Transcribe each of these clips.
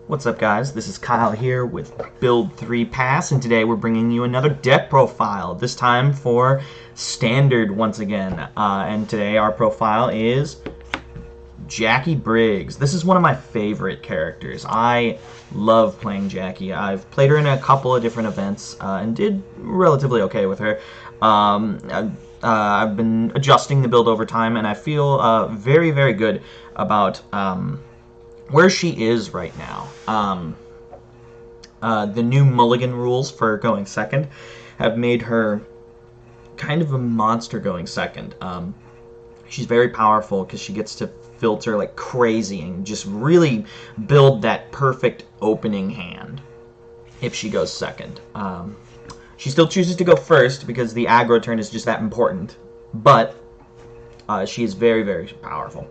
What's up, guys? This is Kyle here with Build 3 Pass, and today we're bringing you another deck profile, this time for Standard once again. And today our profile is Jackie Briggs. This is one of my favorite characters. I love playing Jackie. I've played her in a couple of different events and did relatively okay with her. I've been adjusting the build over time, and I feel very, very good about where she is right now. The new mulligan rules for going second have made her kind of a monster going second. She's very powerful because she gets to filter like crazy and just really build that perfect opening hand if she goes second. She still chooses to go first because the aggro turn is just that important, but she is very, very powerful.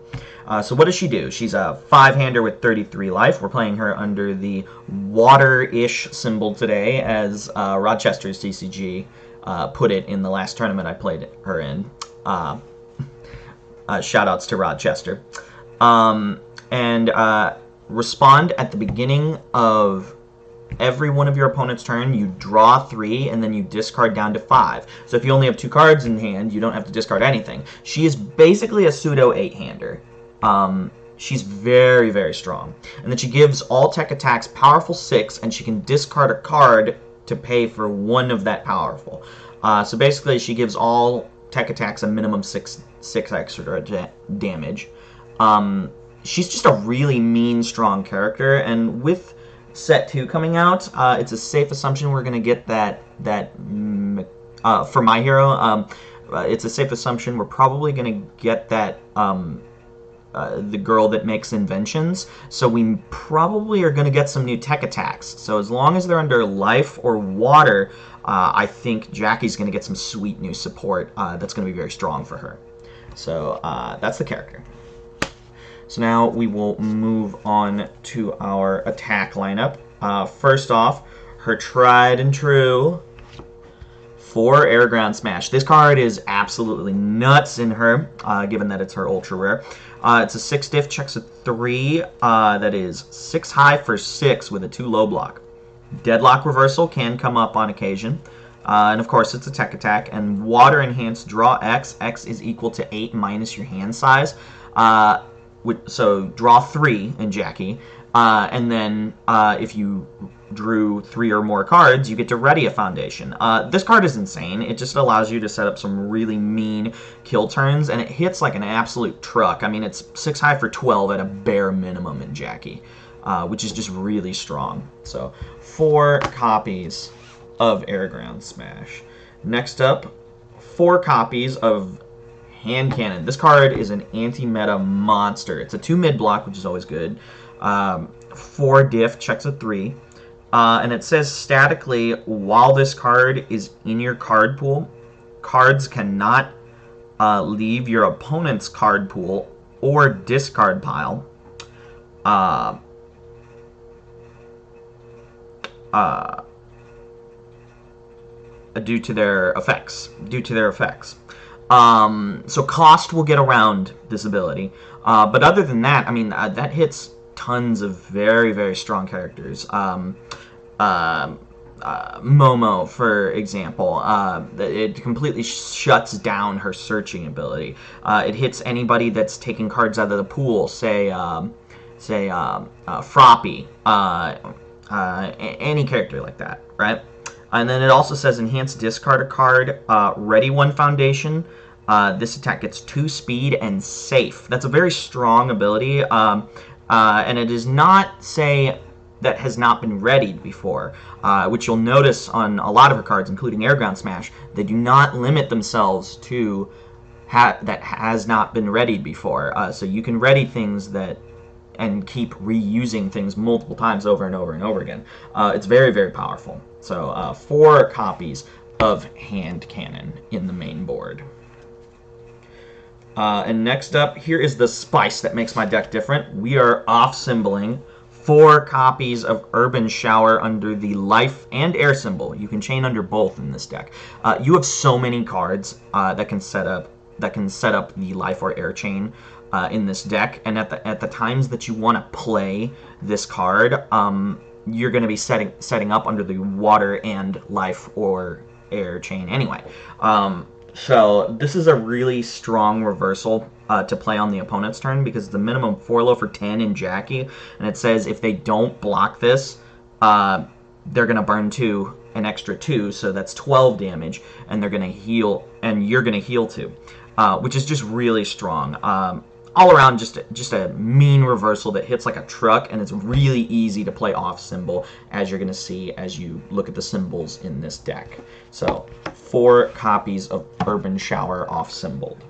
So what does she do? She's a 5-hander with 33 life. We're playing her under the Waterish symbol today, as Rochester's TCG put it in the last tournament I played her in. Shoutouts to Rochester. And respond at the beginning of every one of your opponent's turn. You draw 3, and then you discard down to 5. So if you only have 2 cards in hand, you don't have to discard anything. She is basically a pseudo 8-hander. She's very, very strong. And then she gives all tech attacks powerful 6, and she can discard a card to pay for one of that powerful. So basically, she gives all tech attacks a minimum 6 extra damage. She's just a really mean, strong character, and with Set 2 coming out, it's a safe assumption we're going to get for my hero, it's a safe assumption we're probably going to get that, the girl that makes inventions, so we probably are going to get some new tech attacks. So as long as they're under life or water, I think Jackie's going to get some sweet new support that's going to be very strong for her. So that's the character. So now we will move on to our attack lineup. First off, her tried and true 4 Air Ground Smash. This card is absolutely nuts in her, given that it's her ultra rare. It's a 6 diff, checks a 3, that is 6 high for 6 with a 2 low block. Deadlock reversal can come up on occasion. And of course, it's a tech attack. And water enhanced, draw X. X is equal to 8 minus your hand size. So draw 3 in Jackie, and then if you drew 3 or more cards, you get to ready a foundation. This card is insane. It just allows you to set up some really mean kill turns, and it hits like an absolute truck. I mean, it's 6 high for 12 at a bare minimum in Jackie, which is just really strong. So 4 copies of Air Ground Smash. Next up, 4 copies of Hand Cannon. This card is an anti-meta monster. It's a 2 mid block, which is always good. 4 diff, checks a 3. And it says statically, while this card is in your card pool, cards cannot leave your opponent's card pool or discard pile due to their effects. So cost will get around this ability, but other than that, I mean, that hits tons of very, very strong characters. Momo, for example, it completely shuts down her searching ability. It hits anybody that's taking cards out of the pool, say Froppy, any character like that, right? And then it also says enhance discard a card, ready 1 foundation. This attack gets 2 speed and safe. That's a very strong ability, and it does not say that has not been readied before, which you'll notice on a lot of her cards, including Air Ground Smash. They do not limit themselves to that has not been readied before. So you can ready things and keep reusing things multiple times over and over and over again. It's very, very powerful. So 4 copies of Hand Cannon in the main board. And next up, here is the spice that makes my deck different. We are off-symboling 4 copies of Urban Shower under the life and air symbol. You can chain under both in this deck. You have so many cards that can set up the life or air chain. in this deck, and at the times that you want to play this card, you're going to be setting up under the water and life or air chain anyway. So this is a really strong reversal to play on the opponent's turn, because the minimum 4 low for 10 in Jackie, and it says if they don't block this, they're going to burn an extra 2, so that's 12 damage, and they're going to heal, and you're going to heal 2, which is just really strong. All around, just a mean reversal that hits like a truck, and it's really easy to play off symbol, as you're going to see as you look at the symbols in this deck. So 4 copies of Urban Shower off symboled.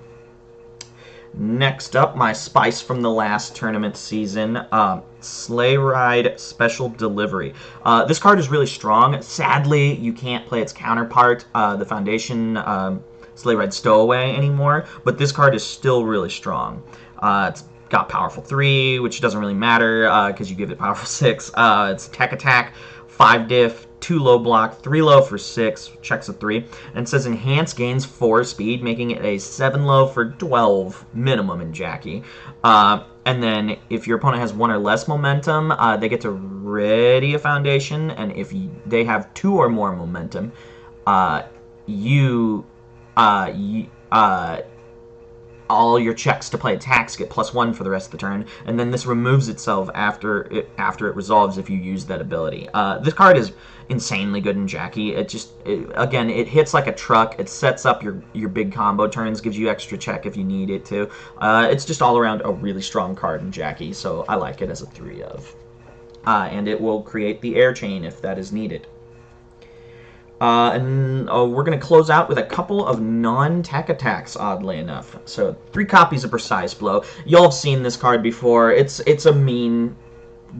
Next up, my spice from the last tournament season, Sleigh Ride Special Delivery. This card is really strong. Sadly, you can't play its counterpart, the Foundation Sleigh Ride Stowaway, anymore, but this card is still really strong. It's got Powerful 3, which doesn't really matter because you give it Powerful 6. It's Tech Attack, 5 diff, 2 low block, 3 low for 6, checks a 3, and it says Enhance gains 4 speed, making it a 7 low for 12 minimum in Jackie. And then if your opponent has 1 or less momentum, they get to ready a Foundation, and if they have 2 or more momentum, all your checks to play attacks get +1 for the rest of the turn, and then this removes itself after it resolves if you use that ability. This card is insanely good in Jackie. Again, it hits like a truck. It sets up your big combo turns, gives you extra check if you need it to. It's just all around a really strong card in Jackie, so I like it as a 3 of. And it will create the air chain if that is needed. We're going to close out with a couple of non-tech attacks, oddly enough. So 3 copies of Precise Blow. Y'all have seen this card before. It's a mean,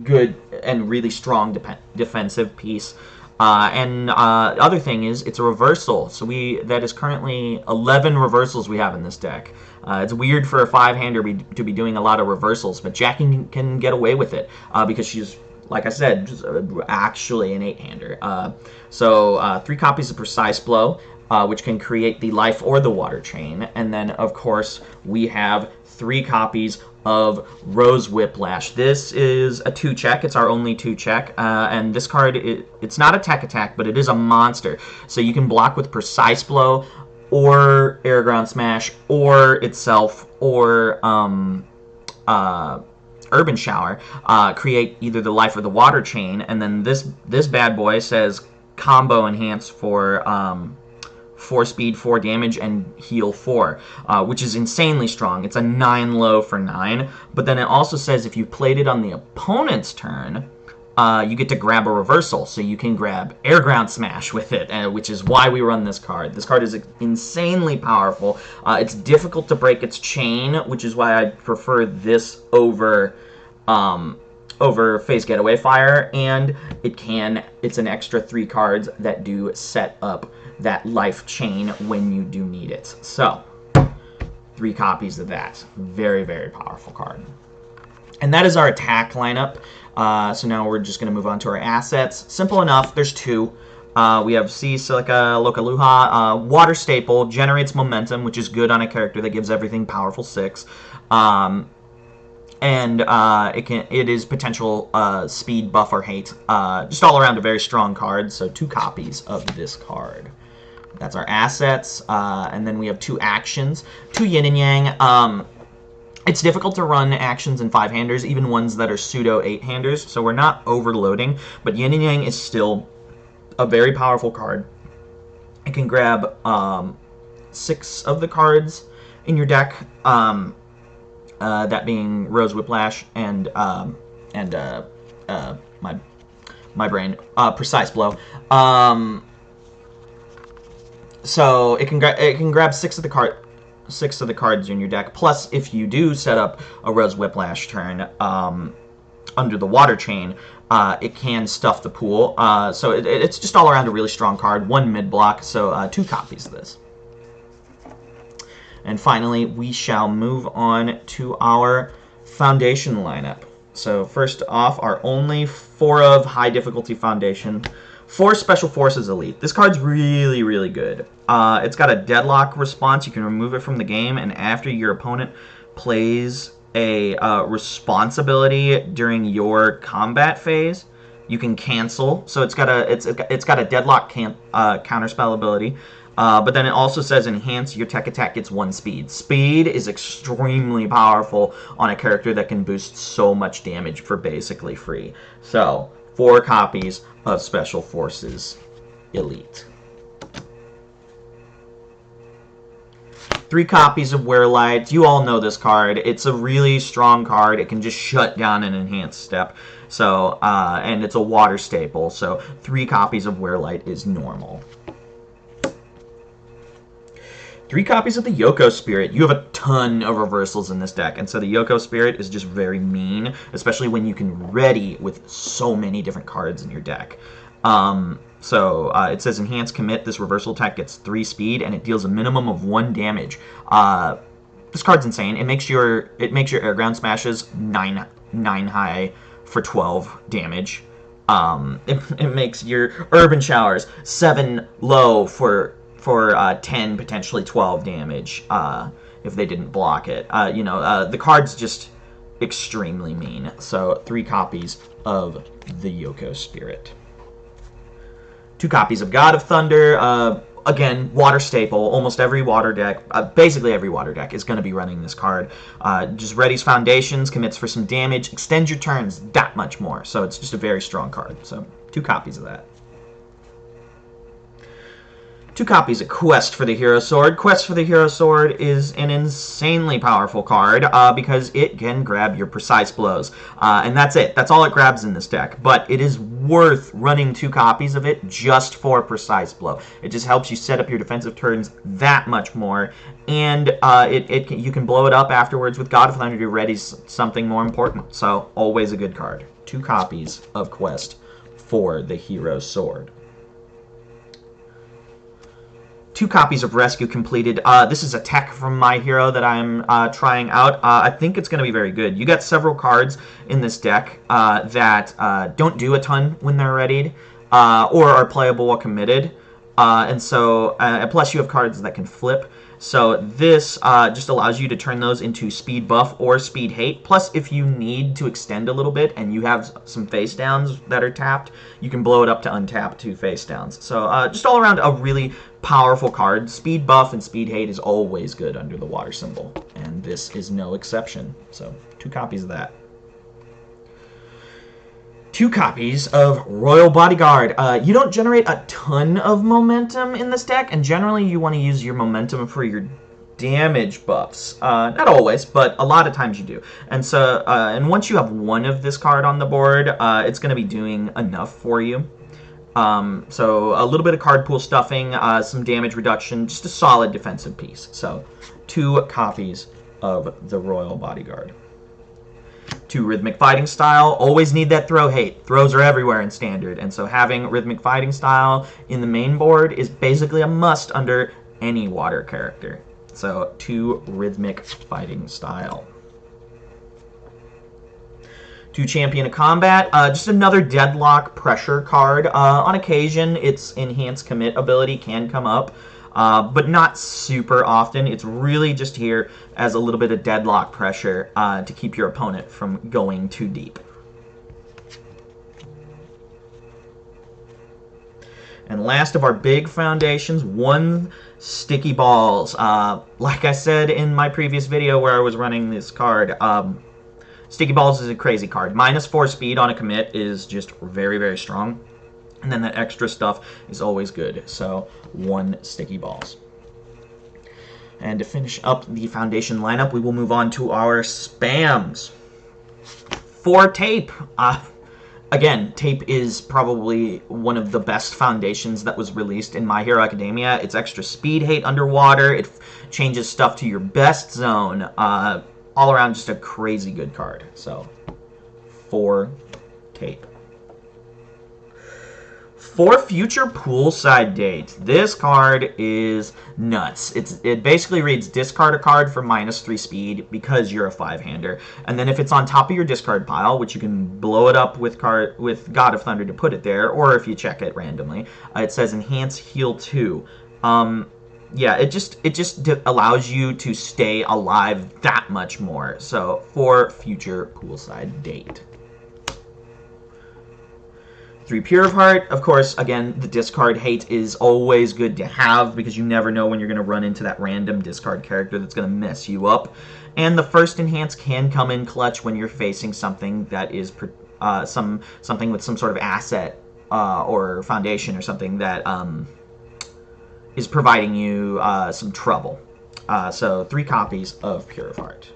good, and really strong defensive piece. Other thing is, it's a reversal. So that is currently 11 reversals we have in this deck. It's weird for a 5-hander to be doing a lot of reversals, but Jackie can get away with it because she's, like I said, just actually an 8-hander. So 3 copies of Precise Blow, which can create the life or the water chain. And then, of course, we have 3 copies of Rose Whiplash. This is a 2-check. It's our only 2-check. And this card, it's not a tech attack, but it is a monster. So you can block with Precise Blow, or Air Ground Smash, or itself, or Urban Shower, create either the life or the water chain, and then this bad boy says combo enhance for 4 speed, 4 damage, and heal 4, which is insanely strong. It's a 9 low for 9, but then it also says if you played it on the opponent's turn, you get to grab a reversal, so you can grab Air Ground Smash with it, which is why we run this card. This card is insanely powerful. It's difficult to break its chain, which is why I prefer this over Phase Getaway Fire, and it's an extra 3 cards that do set up that life chain when you do need it. So 3 copies of that. Very, very powerful card. And that is our attack lineup. So now we're just going to move on to our assets. Simple enough. There's 2. We have Sea Silica Lokaluha. Water Staple generates momentum, which is good on a character that gives everything powerful 6. It is potential speed, buff, or hate. Just all around a very strong card. So 2 copies of this card. That's our assets. And then we have 2 actions. 2 Yin and Yang. It's difficult to run actions in 5-handers, even ones that are pseudo 8-handers, so we're not overloading, but Yin and Yang is still a very powerful card. It can grab 6 of the cards in your deck, that being Rose Whiplash and my brain, Precise Blow. So it can grab 6 of the cards in your deck. Plus, if you do set up a Rose Whiplash turn under the water chain, it can stuff the pool. So it's just all around a really strong card. 1 mid block, so 2 copies of this. And finally, we shall move on to our Foundation lineup. So first off, our only 4 of high difficulty Foundation. 4 Special Forces Elite. This card's really, really good. It's got a deadlock response. You can remove it from the game, and after your opponent plays a responsibility during your combat phase. You can cancel, so it's got a deadlock counterspell ability. But then it also says enhance your tech attack gets 1 speed. Speed is extremely powerful on a character that can boost so much damage for basically free. So 4 copies of Special Forces Elite. 3 copies of Wearlight. You all know this card. It's a really strong card. It can just shut down an enhanced step. So, and it's a water staple. So 3 copies of Wearlight is normal. 3 copies of the Yoko Spirit. You have a ton of reversals in this deck, and so the Yoko Spirit is just very mean, especially when you can ready with so many different cards in your deck. It says enhance commit. This reversal attack gets 3 speed, and it deals a minimum of 1 damage. This card's insane. It makes your air ground smashes 9 high for 12 damage. It makes your urban showers 7 low for 10, potentially 12 damage if they didn't block it. The card's just extremely mean. So 3 copies of the Yoko Spirit. 2 copies of God of Thunder. Again, water staple. Almost every water deck, basically every water deck, is going to be running this card. Just readies foundations, commits for some damage, extends your turns that much more. So it's just a very strong card. So 2 copies of that. 2 copies of Quest for the Hero Sword. Quest for the Hero Sword is an insanely powerful card because it can grab your precise blows. And that's it. That's all it grabs in this deck. But it is worth running 2 copies of it just for precise blow. It just helps you set up your defensive turns that much more. And you can blow it up afterwards with God of Thunder to ready something more important. So always a good card. 2 copies of Quest for the Hero Sword. 2 copies of Rescue completed. This is a tech from My Hero that I'm trying out. I think it's going to be very good. You got several cards in this deck that don't do a ton when they're readied or are playable while committed. Plus you have cards that can flip. So this just allows you to turn those into speed buff or speed hate. Plus, if you need to extend a little bit and you have some face downs that are tapped, you can blow it up to untap 2 face downs. So just all around a really powerful card. Speed buff and speed hate is always good under the water symbol, and this is no exception. So 2 copies of that. 2 copies of Royal Bodyguard. You don't generate a ton of momentum in this deck, and generally you want to use your momentum for your damage buffs. Not always, but a lot of times you do. And so, and once you have 1 of this card on the board, it's going to be doing enough for you. So a little bit of card pool stuffing, some damage reduction, just a solid defensive piece. So 2 copies of the Royal Bodyguard. 2 Rhythmic Fighting Style. Always need that throw hate. Throws are everywhere in Standard, and so having Rhythmic Fighting Style in the main board is basically a must under any water character. So 2 Rhythmic Fighting Style. 2 Champion of Combat. Just another deadlock pressure card. On occasion, its enhanced commit ability can come up, but not super often. It's really just here as a little bit of deadlock pressure to keep your opponent from going too deep. And last of our big foundations, 1 Sticky Balls. Like I said in my previous video where I was running this card, Sticky Balls is a crazy card. -4 speed on a commit is just very, very strong. And then that extra stuff is always good. So 1 Sticky Balls. And to finish up the foundation lineup, we will move on to our spams. 4 Tape. Again, Tape is probably one of the best foundations that was released in My Hero Academia. It's extra speed hate underwater. It changes stuff to your best zone. All around just a crazy good card. So 4 Tape. 4 Future Poolside Date. This card is nuts. It basically reads discard a card for -3 speed because you're a 5-hander. And then if it's on top of your discard pile, which you can blow it up with God of Thunder to put it there, or if you check it randomly, it says enhance heal 2. yeah, it just allows you to stay alive that much more. So for future poolside date. 3 Pure of Heart, of course, again, the discard hate is always good to have because you never know when you're going to run into that random discard character that's going to mess you up. And the first enhance can come in clutch when you're facing something that is something with some sort of asset or foundation or something that is providing you some trouble. So 3 copies of Pure of Heart.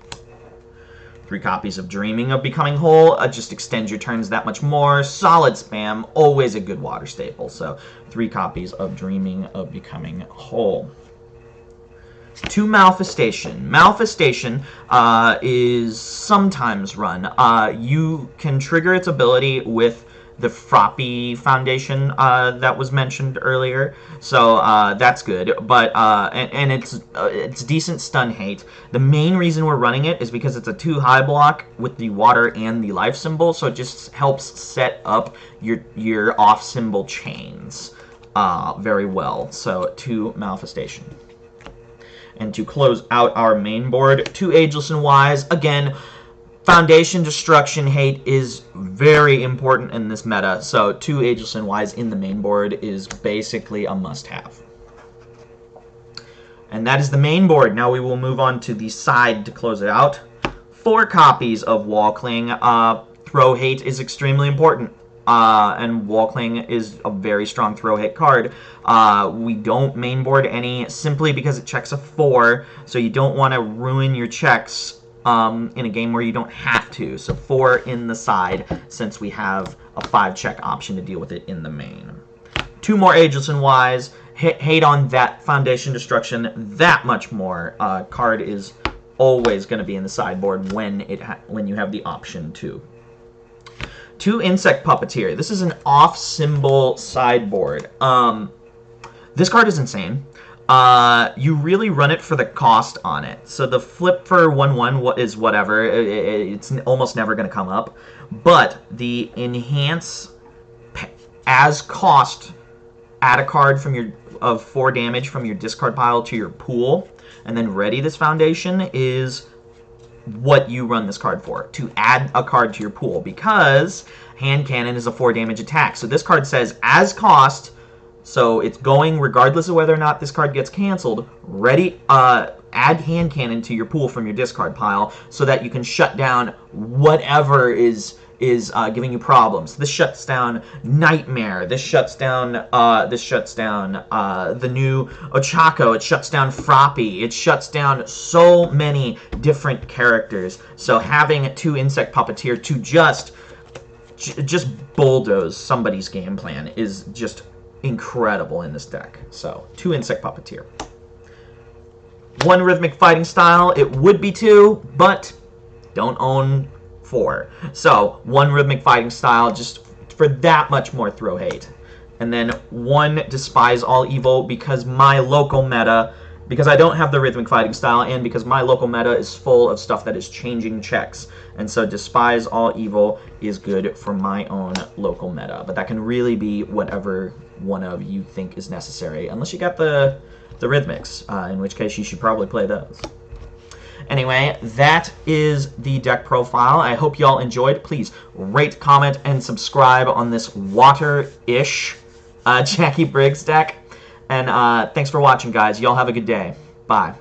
3 copies of Dreaming of Becoming Whole. Just extends your turns that much more. Solid spam. Always a good water staple. So 3 copies of Dreaming of Becoming Whole. 2 Malfestation. Malfestation is sometimes run. You can trigger its ability with the Froppy Foundation that was mentioned earlier, so that's good. But and it's decent stun hate. The main reason we're running it is because it's a 2 high block with the water and the life symbol, so it just helps set up your off symbol chains very well. So 2 Malfestation. And to close out our main board, 2 Ageless and Wise. Again, Foundation Destruction hate is very important in this meta, so 2 Ageless and Wise in the main board is basically a must-have. And that is the main board. Now we will move on to the side to close it out. 4 copies of Wall Cling. Throw hate is extremely important, and Wall Cling is a very strong throw hate card. We don't main board any simply because it checks a 4, so you don't want to ruin your checks in a game where you don't have to. So 4 in the side, since we have a 5 check option to deal with it in the main. 2 more Ageless and Wise. Hate on that Foundation Destruction that much more. Card is always going to be in the sideboard when you have the option to. 2 Insect Puppeteer. This is an off-symbol sideboard. This card is insane. You really run it for the cost on it. So the flip for 1/1 is whatever. It's almost never going to come up. But the enhance as cost, add a card from of 4 damage from your discard pile to your pool, and then ready this foundation is what you run this card for, to add a card to your pool, because Hand Cannon is a 4 damage attack. So this card says as cost, so it's going regardless of whether or not this card gets canceled. Ready, add Hand Cannon to your pool from your discard pile so that you can shut down whatever is giving you problems. This shuts down Nightmare. This shuts down the new Ochako. It shuts down Froppy. It shuts down so many different characters. So having 2 Insect Puppeteer to just bulldoze somebody's game plan is just incredible in this deck. So 2 Insect Puppeteer. 1 Rhythmic Fighting Style. It would be 2, but don't own 4. So 1 Rhythmic Fighting Style just for that much more throw hate. And then 1 Despise All Evil because my local meta, because I don't have the Rhythmic Fighting Style, and because my local meta is full of stuff that is changing checks. And so Despise All Evil is good for my own local meta. But that can really be whatever one of you think is necessary, unless you got the Rhythmics, in which case you should probably play those. Anyway, that is the deck profile. I hope y'all enjoyed. Please rate, comment, and subscribe on this Waterish Jackie Briggs deck. And thanks for watching, guys. Y'all have a good day. Bye.